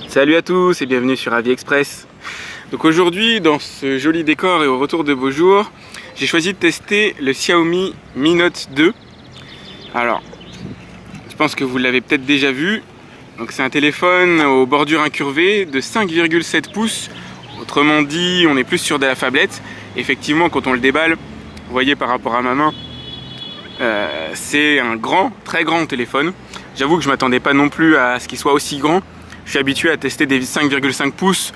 Salut à tous et bienvenue sur AviExpress. Donc aujourd'hui, dans ce joli décor et au retour de beaux jours, j'ai choisi de tester le Xiaomi Mi Note 2. Alors, je pense que vous l'avez peut-être déjà vu. Donc c'est un téléphone aux bordures incurvées de 5,7 pouces. Autrement dit, on est plus sur de la phablette. Effectivement, quand on le déballe, vous voyez par rapport à ma main, c'est un très grand téléphone. J'avoue que je m'attendais pas non plus à ce qu'il soit aussi grand. Je suis habitué à tester des 5,5 pouces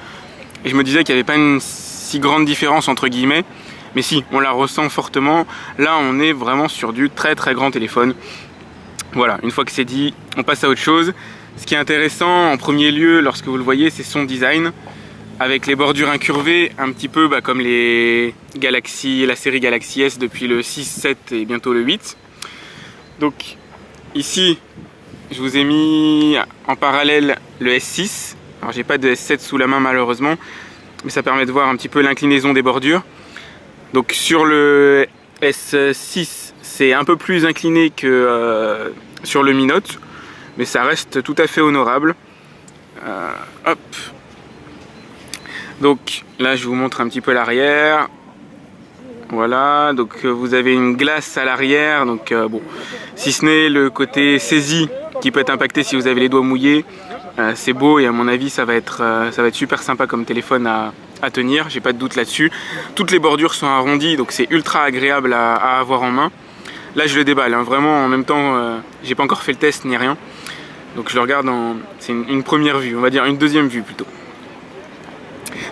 et je me disais qu'il n'y avait pas une si grande différence entre guillemets. Mais si, on la ressent fortement. Là, on est vraiment sur du très grand téléphone. Voilà, une fois que c'est dit, on passe à autre chose. Ce qui est intéressant en premier lieu, lorsque vous le voyez, c'est son design. Avec les bordures incurvées, un petit peu comme les Galaxy, la série Galaxy S depuis le 6, 7 et bientôt le 8. Donc ici, je vous ai mis en parallèle le S6. Alors j'ai pas de S7 sous la main malheureusement, mais ça permet de voir un petit peu l'inclinaison des bordures. Donc sur le S6, c'est un peu plus incliné que sur le Mi Note, mais ça reste tout à fait honorable. Hop. Donc là je vous montre un petit peu l'arrière. Voilà, donc vous avez une glace à l'arrière, donc bon, si ce n'est le côté saisie qui peut être impacté si vous avez les doigts mouillés, c'est beau et à mon avis ça va être super sympa comme téléphone à tenir, j'ai pas de doute là-dessus. Toutes les bordures sont arrondies, donc c'est ultra agréable à avoir en main. Là je le déballe, hein, vraiment en même temps, j'ai pas encore fait le test ni rien, donc je le regarde c'est une première vue, on va dire une deuxième vue plutôt.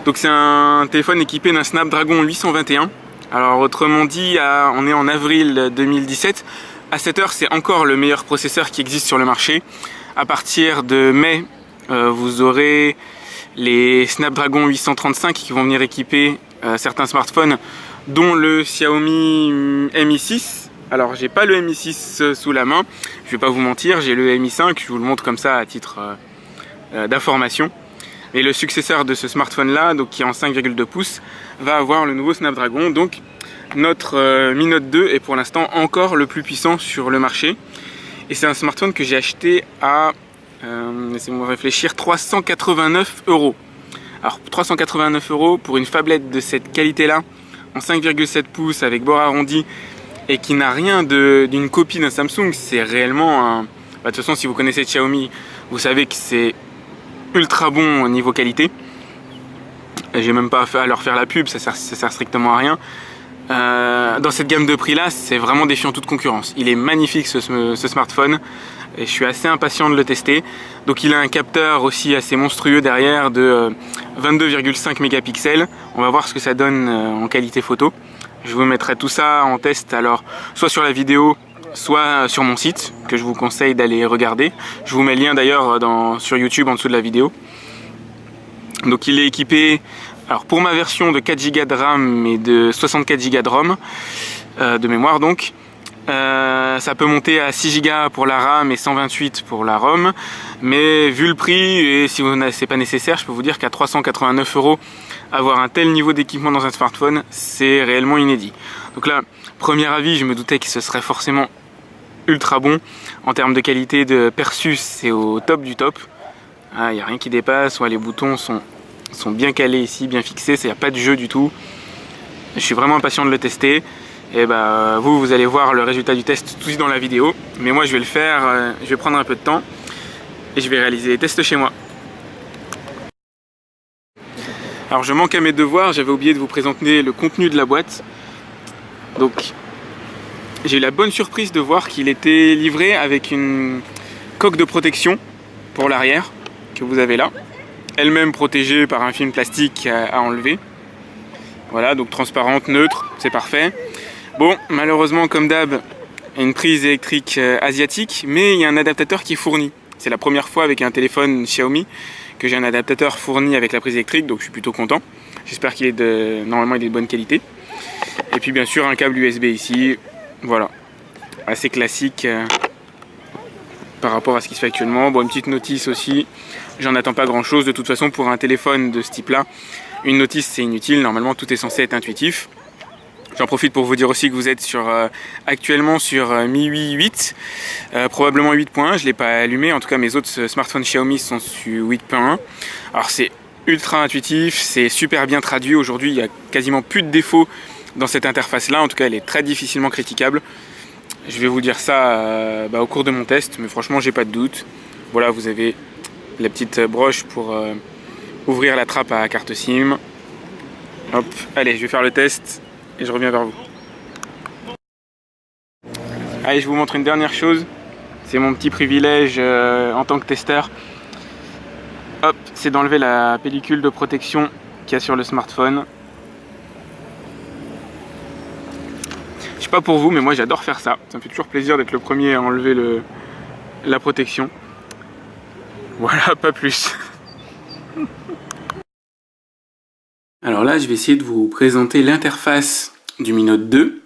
Donc c'est un téléphone équipé d'un Snapdragon 821. Alors autrement dit, on est en avril 2017. À cette heure, c'est encore le meilleur processeur qui existe sur le marché. À partir de mai, vous aurez les Snapdragon 835 qui vont venir équiper certains smartphones, dont le Xiaomi Mi 6. Alors j'ai pas le Mi 6 sous la main, je vais pas vous mentir, j'ai le Mi 5, je vous le montre comme ça à titre d'information. Et le successeur de ce smartphone là, donc qui est en 5,2 pouces, va avoir le nouveau Snapdragon. Donc notre Mi Note 2 est pour l'instant encore le plus puissant sur le marché. Et c'est un smartphone que j'ai acheté à, laissez-moi réfléchir, 389 €. Alors 389 € pour une phablette de cette qualité là, en 5,7 pouces avec bord arrondi, et qui n'a rien d'une copie d'un Samsung, c'est réellement un... de toute façon si vous connaissez Xiaomi, vous savez que c'est ultra bon au niveau qualité. J'ai même pas à leur faire la pub, ça sert strictement à rien. Dans cette gamme de prix là, c'est vraiment défiant toute concurrence. Il est magnifique ce smartphone et je suis assez impatient de le tester. Donc il a un capteur aussi assez monstrueux derrière de 22,5 mégapixels. On va voir ce que ça donne en qualité photo. Je vous mettrai tout ça en test, alors soit sur la vidéo, soit sur mon site, que je vous conseille d'aller regarder. Je vous mets le lien d'ailleurs sur YouTube en dessous de la vidéo. Donc il est équipé, alors pour ma version, de 4 Go de RAM et de 64 Go de ROM, de mémoire donc. Ça peut monter à 6 Go pour la RAM et 128 pour la ROM. Mais vu le prix, et si c'est pas nécessaire, je peux vous dire qu'à 389 €, avoir un tel niveau d'équipement dans un smartphone, c'est réellement inédit. Donc là, premier avis, je me doutais que ce serait forcément ultra bon. En termes de qualité de perçu, c'est au top du top. Il n'y a rien qui dépasse, les boutons sont bien calés ici, bien fixés, il n'y a pas de jeu du tout. Je suis vraiment impatient de le tester. Et vous allez voir le résultat du test tout de suite dans la vidéo. Mais moi je vais le faire, je vais prendre un peu de temps et je vais réaliser les tests chez moi. Alors je manque à mes devoirs, j'avais oublié de vous présenter le contenu de la boîte. Donc j'ai eu la bonne surprise de voir qu'il était livré avec une coque de protection pour l'arrière que vous avez là, elle-même protégée par un film plastique à enlever. Voilà, donc transparente, neutre, c'est parfait. Bon, malheureusement comme d'hab, une prise électrique asiatique, mais il y a un adaptateur qui est fourni. C'est la première fois avec un téléphone Xiaomi que j'ai un adaptateur fourni avec la prise électrique, donc je suis plutôt content. J'espère qu'il est normalement il est de bonne qualité. Et puis bien sûr un câble USB ici, voilà, assez classique par rapport à ce qui se fait actuellement. Bon, une petite notice aussi, j'en attends pas grand chose, de toute façon pour un téléphone de ce type là, une notice c'est inutile, normalement tout est censé être intuitif. J'en profite pour vous dire aussi que vous êtes actuellement sur MIUI 8, probablement 8.1, je ne l'ai pas allumé, en tout cas mes autres smartphones Xiaomi sont sur 8.1. Alors c'est ultra intuitif, c'est super bien traduit, aujourd'hui il n'y a quasiment plus de défauts dans cette interface là, en tout cas elle est très difficilement critiquable. Je vais vous dire ça au cours de mon test, mais franchement j'ai pas de doute. Voilà, vous avez la petite broche pour ouvrir la trappe à carte SIM. Hop, allez, je vais faire le test et je reviens vers vous. Allez, je vous montre une dernière chose. C'est mon petit privilège en tant que testeur. Hop, c'est d'enlever la pellicule de protection qu'il y a sur le smartphone. Je sais pas pour vous, mais moi j'adore faire ça. Ça me fait toujours plaisir d'être le premier à enlever la protection. Voilà, pas plus. Alors là, je vais essayer de vous présenter l'interface du Mi Note 2.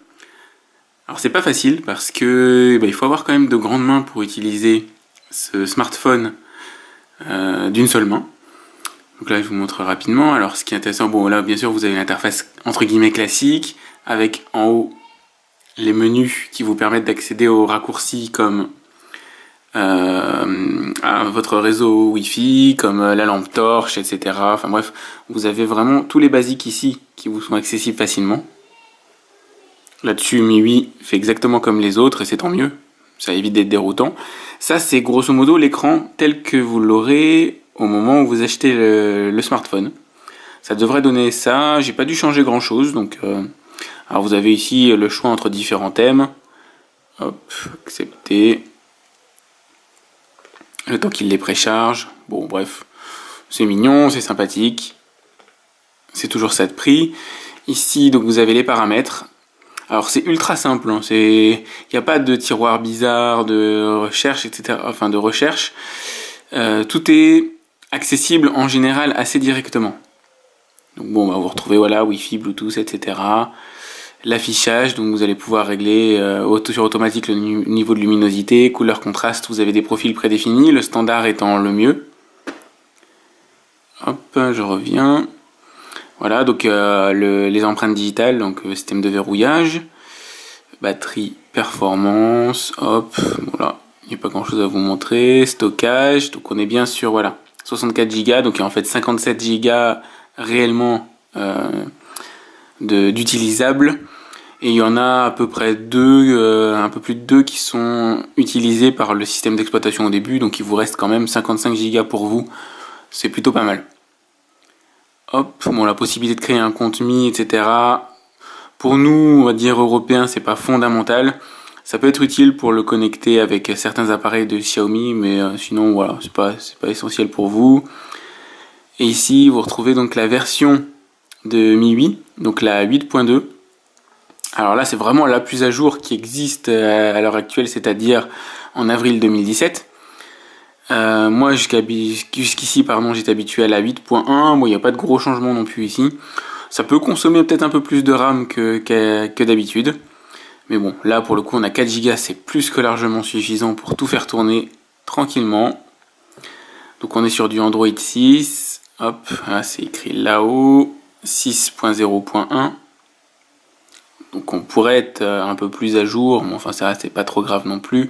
Alors c'est pas facile parce que il faut avoir quand même de grandes mains pour utiliser ce smartphone d'une seule main. Donc là, je vous montre rapidement. Alors ce qui est intéressant, bon là bien sûr vous avez l'interface entre guillemets classique avec en haut les menus qui vous permettent d'accéder aux raccourcis comme à votre réseau Wi-Fi, comme la lampe torche, etc. Enfin bref, vous avez vraiment tous les basiques ici qui vous sont accessibles facilement. Là-dessus, MIUI fait exactement comme les autres et c'est tant mieux. Ça évite d'être déroutant. Ça, c'est grosso modo l'écran tel que vous l'aurez au moment où vous achetez le smartphone. Ça devrait donner ça. J'ai pas dû changer grand-chose. Donc, alors vous avez ici le choix entre différents thèmes. Hop, accepter. Le temps qu'il les précharge. Bon, bref, c'est mignon, c'est sympathique. C'est toujours ça de prix. Ici, donc vous avez les paramètres. Alors c'est ultra simple, hein. Il n'y a pas de tiroir bizarre, de recherche, etc. Enfin de recherche. Tout est accessible en général assez directement. Donc bon, vous retrouvez voilà Wi-Fi, Bluetooth, etc. L'affichage, donc vous allez pouvoir régler sur automatique le niveau de luminosité, couleur, contraste, vous avez des profils prédéfinis, le standard étant le mieux. Hop, je reviens. Voilà, donc les empreintes digitales, donc système de verrouillage, batterie, performance, hop, voilà, il n'y a pas grand chose à vous montrer, stockage, donc on est bien sur, voilà, 64 Go, donc en fait 57 Go réellement d'utilisables, et il y en a à peu près un peu plus de 2 qui sont utilisés par le système d'exploitation au début, donc il vous reste quand même 55 Go pour vous, c'est plutôt pas mal. Hop, bon, la possibilité de créer un compte Mi, etc. Pour nous, on va dire européens, c'est pas fondamental. Ça peut être utile pour le connecter avec certains appareils de Xiaomi, mais sinon, voilà, c'est pas essentiel pour vous. Et ici, vous retrouvez donc la version de MIUI, donc la 8.2. Alors là, c'est vraiment la plus à jour qui existe à l'heure actuelle, c'est-à-dire en avril 2017. Moi jusqu'ici j'étais habitué à la 8.1, bon il n'y a pas de gros changements non plus ici. Ça peut consommer peut-être un peu plus de RAM que d'habitude. Mais bon, là pour le coup on a 4 Go, c'est plus que largement suffisant pour tout faire tourner tranquillement. Donc on est sur du Android 6, hop, là c'est écrit là-haut, 6.0.1. Donc on pourrait être un peu plus à jour, mais enfin ça c'est pas trop grave non plus.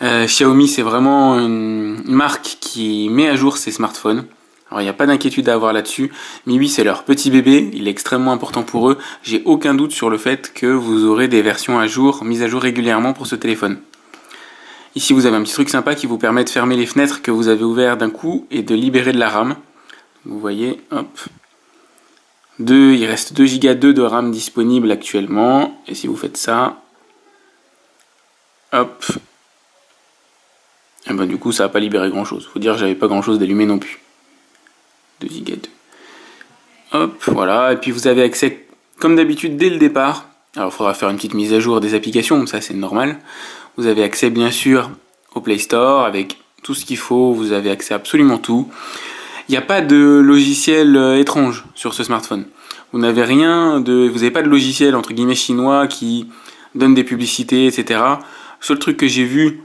Xiaomi c'est vraiment une marque qui met à jour ses smartphones. Alors il n'y a pas d'inquiétude à avoir là-dessus. MIUI c'est leur petit bébé, il est extrêmement important pour eux. J'ai aucun doute sur le fait que vous aurez des versions à jour, mises à jour régulièrement pour ce téléphone. Ici vous avez un petit truc sympa qui vous permet de fermer les fenêtres que vous avez ouvertes d'un coup et de libérer de la RAM. Vous voyez, hop. Il reste 2 Go 2 de RAM disponible actuellement. Et si vous faites ça, hop. Et ben du coup ça n'a pas libéré grand chose. Faut dire j'avais pas grand chose d'allumé non plus. 2 Go 2. Hop, voilà. Et puis vous avez accès comme d'habitude dès le départ. Alors il faudra faire une petite mise à jour des applications, ça c'est normal. Vous avez accès bien sûr au Play Store avec tout ce qu'il faut. Vous avez accès à absolument tout. Il n'y a pas de logiciel étrange sur ce smartphone. Vous n'avez pas de logiciel entre guillemets chinois qui donne des publicités, etc. Le seul truc que j'ai vu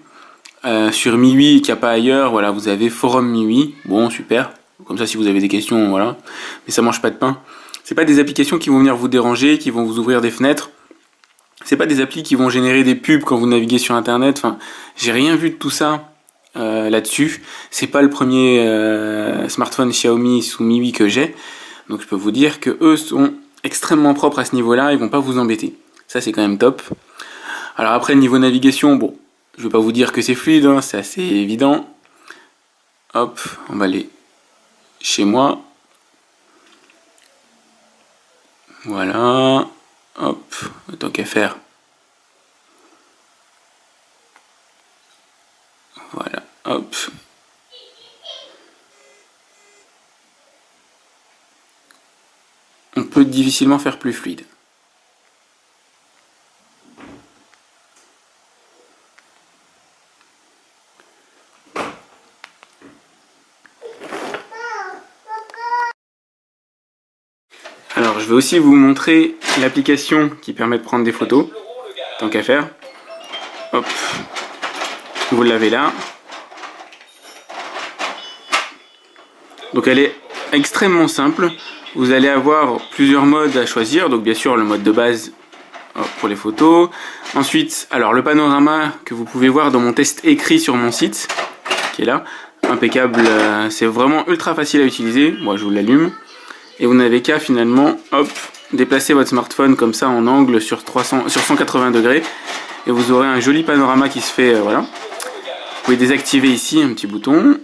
sur MIUI qu'il n'y a pas ailleurs, voilà, vous avez Forum MIUI, bon super, comme ça si vous avez des questions, voilà, mais ça mange pas de pain. C'est pas des applications qui vont venir vous déranger, qui vont vous ouvrir des fenêtres, c'est pas des applis qui vont générer des pubs quand vous naviguez sur internet. Enfin, j'ai rien vu de tout ça là-dessus. C'est pas le premier smartphone Xiaomi sous MIUI que j'ai, donc je peux vous dire que eux sont extrêmement propres à ce niveau-là, ils vont pas vous embêter. Ça c'est quand même top. Alors après niveau navigation, bon, je vais pas vous dire que c'est fluide, hein, c'est assez évident. Hop, on va aller chez moi. Voilà, hop, tant qu'à faire. Voilà, hop. On peut difficilement faire plus fluide. Alors, je vais aussi vous montrer l'application qui permet de prendre des photos, tant qu'à faire. Hop, vous l'avez là. Donc elle est extrêmement simple. Vous allez avoir plusieurs modes à choisir. Donc bien sûr le mode de base pour les photos. Ensuite, alors le panorama que vous pouvez voir dans mon test écrit sur mon site, qui est là, impeccable. C'est vraiment ultra facile à utiliser. Moi je vous l'allume. Et vous n'avez qu'à finalement, hop, déplacer votre smartphone comme ça en angle sur 180 degrés. Et vous aurez un joli panorama qui se fait, voilà. Vous pouvez désactiver ici un petit bouton.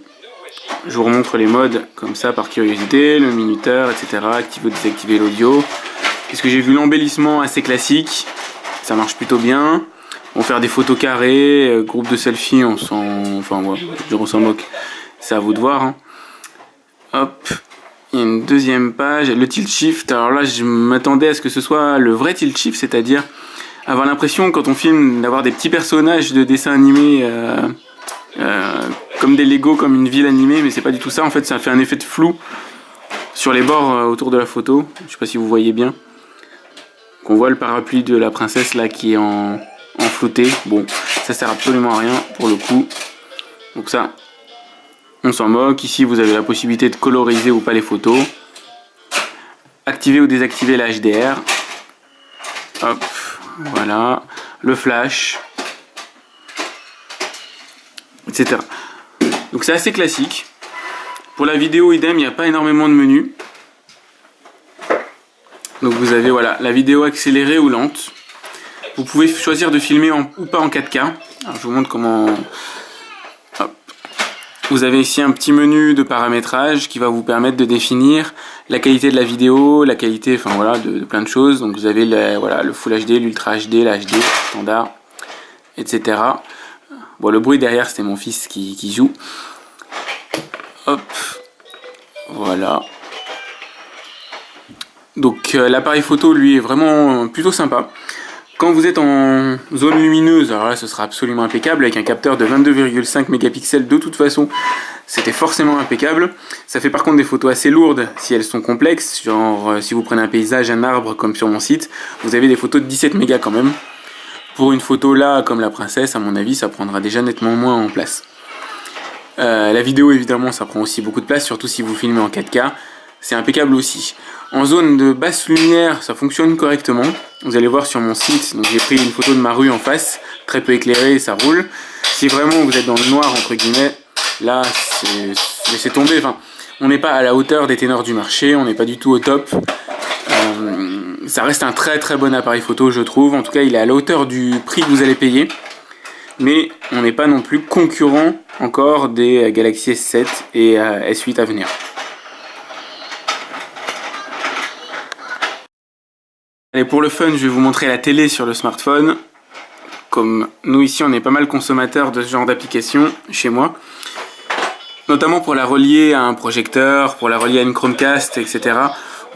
Je vous remontre les modes comme ça par curiosité, le minuteur, etc. Activer ou désactiver l'audio. Puisque j'ai vu l'embellissement assez classique, ça marche plutôt bien. On va faire des photos carrées, groupe de selfies, on s'en moque. C'est à vous de voir. Hein. Hop. Il y a une deuxième page, le tilt shift. Alors là, je m'attendais à ce que ce soit le vrai tilt shift, c'est-à-dire avoir l'impression quand on filme d'avoir des petits personnages de dessins animés comme des Lego, comme une ville animée, mais c'est pas du tout ça. En fait, ça fait un effet de flou sur les bords autour de la photo. Je sais pas si vous voyez bien. Qu'on voit le parapluie de la princesse là qui est en flouté. Bon, ça sert absolument à rien pour le coup. Donc ça, on s'en moque. Ici, vous avez la possibilité de coloriser ou pas les photos. Activer ou désactiver la HDR. Hop, voilà. Le flash. Etc. Donc c'est assez classique. Pour la vidéo, idem, il n'y a pas énormément de menus. Donc vous avez voilà, la vidéo accélérée ou lente. Vous pouvez choisir de filmer ou pas en 4K. Alors je vous montre comment... Hop. Vous avez ici un petit menu de paramétrage qui va vous permettre de définir la qualité de la vidéo, la qualité, enfin voilà, de plein de choses. Donc vous avez le Full HD, l'Ultra HD, la HD standard, etc. Bon, le bruit derrière, c'était mon fils qui joue. Hop, voilà. Donc l'appareil photo, lui, est vraiment plutôt sympa. Quand vous êtes en zone lumineuse, alors là, ce sera absolument impeccable, avec un capteur de 22,5 mégapixels de toute façon, c'était forcément impeccable. Ça fait par contre des photos assez lourdes si elles sont complexes, genre si vous prenez un paysage, un arbre, comme sur mon site, vous avez des photos de 17 mégas quand même. Pour une photo là, comme la princesse, à mon avis, ça prendra déjà nettement moins en place. La vidéo, évidemment, ça prend aussi beaucoup de place, surtout si vous filmez en 4K. C'est impeccable aussi. En zone de basse lumière, ça fonctionne correctement. Vous allez voir sur mon site, donc j'ai pris une photo de ma rue en face, très peu éclairée, ça roule. Si vraiment vous êtes dans le noir, entre guillemets, là, laissez tomber. Enfin, on n'est pas à la hauteur des ténors du marché, on n'est pas du tout au top. Ça reste un très très bon appareil photo, je trouve. En tout cas, il est à la hauteur du prix que vous allez payer. Mais on n'est pas non plus concurrent encore des Galaxy S7 et S8 à venir. Allez, pour le fun, je vais vous montrer la télé sur le smartphone. Comme nous ici, on est pas mal consommateurs de ce genre d'application chez moi. Notamment pour la relier à un projecteur, pour la relier à une Chromecast, etc.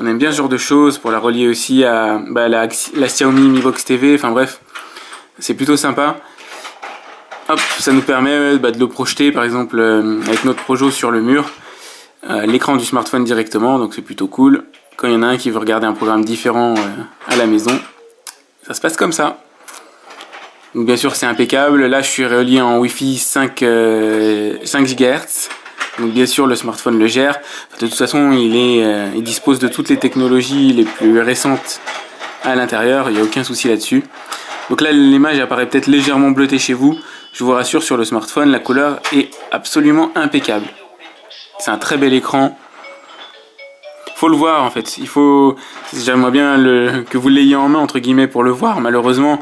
On aime bien ce genre de choses, pour la relier aussi à la Xiaomi Mi Box TV, enfin bref, c'est plutôt sympa. Hop, ça nous permet de le projeter par exemple avec notre projo sur le mur, l'écran du smartphone directement, donc c'est plutôt cool. Quand il y en a un qui veut regarder un programme différent à la maison, ça se passe comme ça. Donc bien sûr c'est impeccable, là je suis relié en Wi-Fi 5 GHz. Donc bien sûr le smartphone le gère. De toute façon il dispose de toutes les technologies les plus récentes à l'intérieur, il n'y a aucun souci là-dessus. Donc là l'image apparaît peut-être légèrement bleutée chez vous. Je vous rassure, sur le smartphone la couleur est absolument impeccable. C'est un très bel écran. Faut le voir en fait. J'aimerais bien que vous l'ayez en main entre guillemets pour le voir. Malheureusement,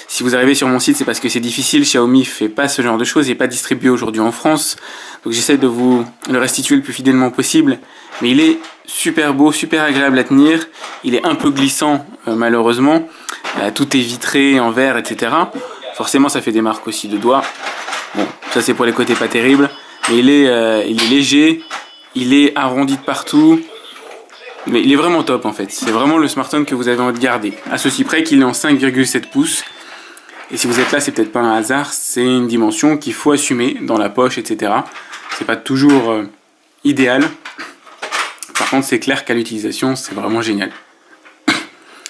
si vous arrivez sur mon site, c'est parce que c'est difficile. Xiaomi fait pas ce genre de choses. Il n'est pas distribué aujourd'hui en France. Donc j'essaie de vous le restituer le plus fidèlement possible. Mais il est super beau, super agréable à tenir. Il est un peu glissant malheureusement. Tout est vitré en verre, etc. Forcément, ça fait des marques aussi de doigts. Bon, ça c'est pour les côtés pas terribles. Mais il est léger. Il est arrondi de partout. Mais il est vraiment top en fait, c'est vraiment le smartphone que vous avez envie de garder. À ceci près qu'il est en 5,7 pouces. Et si vous êtes là, c'est peut-être pas un hasard, c'est une dimension qu'il faut assumer dans la poche, etc. C'est pas toujours idéal. Par contre, c'est clair qu'à l'utilisation, c'est vraiment génial. En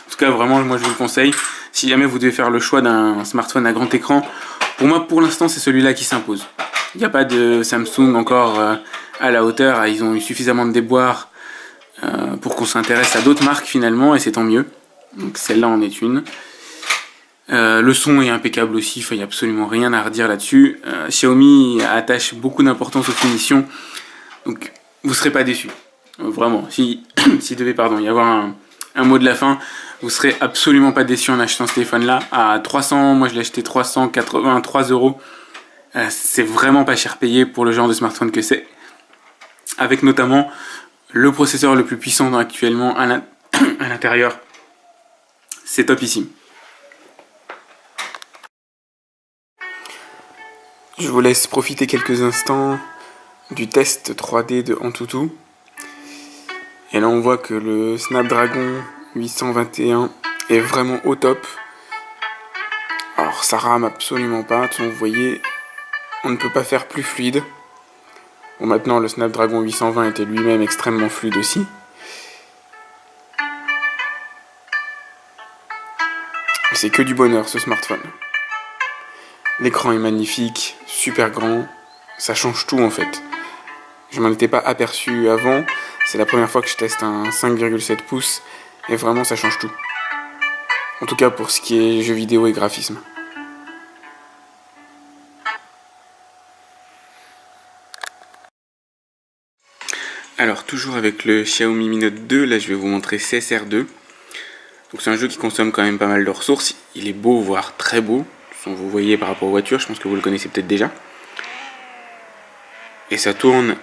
tout cas, vraiment, moi je vous le conseille. Si jamais vous devez faire le choix d'un smartphone à grand écran, pour moi, pour l'instant, c'est celui-là qui s'impose. Il n'y a pas de Samsung encore à la hauteur. Ils ont eu suffisamment de déboires pour qu'on s'intéresse à d'autres marques finalement, et c'est tant mieux. Donc celle-là en est une. Le son est impeccable aussi, il n'y a absolument rien à redire là-dessus. Xiaomi attache beaucoup d'importance aux finitions, donc vous ne serez pas déçus. Vraiment, s'il devait y avoir un mot de la fin, vous ne serez absolument pas déçus en achetant ce téléphone-là. À 300, moi je l'ai acheté 383 €. C'est vraiment pas cher payé pour le genre de smartphone que c'est. Avec notamment le processeur le plus puissant actuellement à l'intérieur. C'est topissime. Je vous laisse profiter quelques instants du test 3D de Antutu. Et là on voit que le Snapdragon 821 est vraiment au top. Alors ça rame absolument pas, vous voyez, on ne peut pas faire plus fluide. Bon, maintenant le Snapdragon 820 était lui-même extrêmement fluide aussi. C'est que du bonheur ce smartphone. L'écran est magnifique, super grand, ça change tout en fait. Je m'en étais pas aperçu avant, c'est la première fois que je teste un 5,7 pouces et vraiment ça change tout. En tout cas pour ce qui est jeux vidéo et graphisme. Alors toujours avec le Xiaomi Mi Note 2, là je vais vous montrer CSR2. Donc c'est un jeu qui consomme quand même pas mal de ressources, il est beau, voire très beau. Vous voyez par rapport aux voitures, je pense que vous le connaissez peut-être déjà. Et ça tourne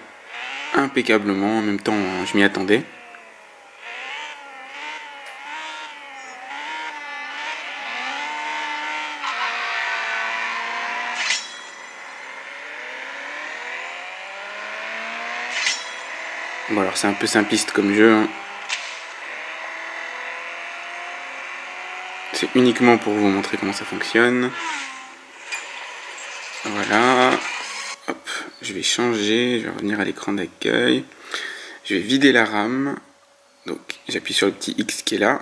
impeccablement, en même temps je m'y attendais. Bon alors c'est un peu simpliste comme jeu, hein. C'est uniquement pour vous montrer comment ça fonctionne. Voilà. Hop, je vais changer, je vais revenir à l'écran d'accueil. Je vais vider la RAM. Donc j'appuie sur le petit X qui est là.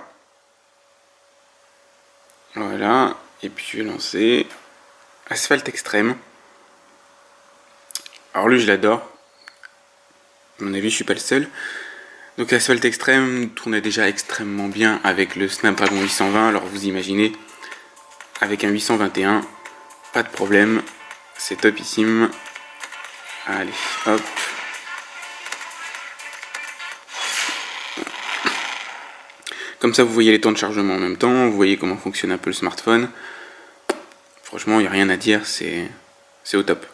Voilà. Et puis je vais lancer Asphalt Extreme. Alors lui je l'adore. À mon avis je suis pas le seul. Donc Asphalt Extreme tournait déjà extrêmement bien avec le Snapdragon 820. Alors vous imaginez, avec un 821, pas de problème. C'est topissime. Allez, hop. Comme ça vous voyez les temps de chargement en même temps. Vous voyez comment fonctionne un peu le smartphone. Franchement, il n'y a rien à dire, c'est au top.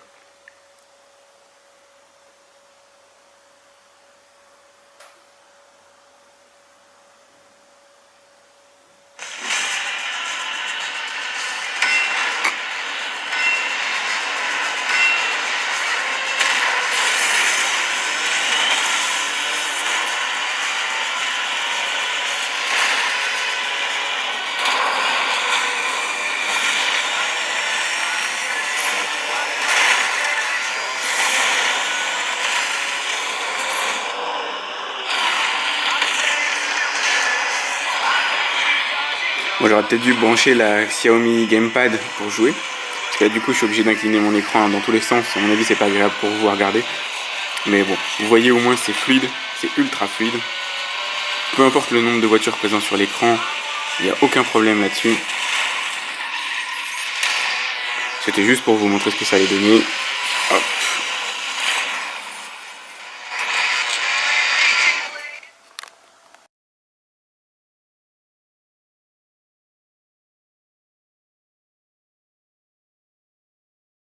Moi j'aurais peut-être dû brancher la Xiaomi Gamepad pour jouer. Parce que là du coup je suis obligé d'incliner mon écran dans tous les sens. À mon avis c'est pas agréable pour vous à regarder. Mais bon, vous voyez au moins c'est fluide, c'est ultra fluide. Peu importe le nombre de voitures présentes sur l'écran, il n'y a aucun problème là-dessus. C'était juste pour vous montrer ce que ça allait donner. Hop.